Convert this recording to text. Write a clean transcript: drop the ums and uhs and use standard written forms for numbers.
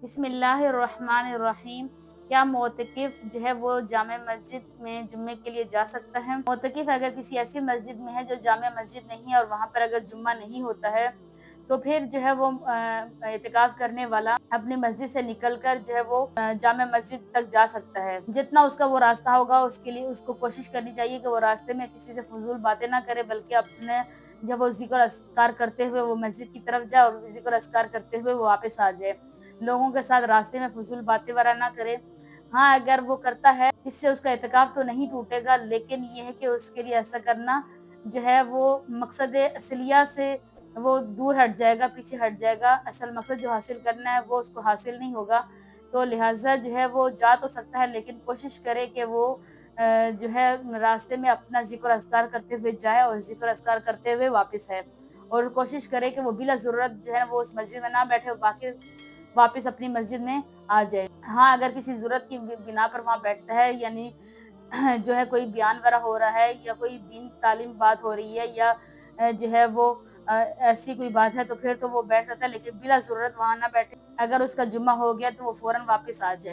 बिस्मिल्लाहिर्रहमानिर्रहीम। क्या मोतकिफ जो है वो जामे मस्जिद में जुम्मे के लिए जा सकता है? मोतकिफ अगर किसी ऐसी मस्जिद में है जो जामे मस्जिद नहीं है और वहाँ पर अगर जुम्मा नहीं होता है तो फिर जो है वो इतिकाफ करने वाला अपनी मस्जिद से निकलकर जो है वो जामे मस्जिद तक जा सकता है। जितना उसका वो रास्ता होगा उसके लिए उसको कोशिश करनी चाहिए कि वो रास्ते में किसी से फजूल बातें ना करे, बल्कि अपने जब वो जिक्र अस्कार करते हुए वो मस्जिद की तरफ जाए और जिक्र अस्कार करते हुए वो वापस आ जाए। लोगों के साथ रास्ते में फजूल बातें वगैरह ना करे। हाँ, अगर वो करता है इससे उसका इतिकाफ तो नहीं टूटेगा, लेकिन ये है कि उसके लिए ऐसा करना जो है वो मकसद असलिया से वो दूर हट जाएगा, पीछे हट जाएगा। असल मकसद जो हासिल करना है वो उसको हासिल नहीं होगा। तो लिहाजा जो है वो जा तो सकता है, लेकिन कोशिश करे कि वो जो है रास्ते में अपना ज़िक्र अज़कार करते हुए जाए और ज़िक्र अज़कार करते हुए वापस आए। और कोशिश करे कि वो बिला ज़रूरत जो है वो उस मस्जिद में ना बैठे, बाकी वापस अपनी मस्जिद में आ जाए। हाँ, अगर किसी ज़रूरत की बिना पर वहाँ बैठता है, यानी जो है कोई बयान वगैरह हो रहा है या कोई दीन तालीम बात हो रही है या जो है वो ऐसी कोई बात है तो फिर तो वो बैठ सकता है, लेकिन बिला ज़रूरत वहाँ ना बैठे। अगर उसका जुम्मा हो गया तो वो फ़ौरन वापस आ जाए।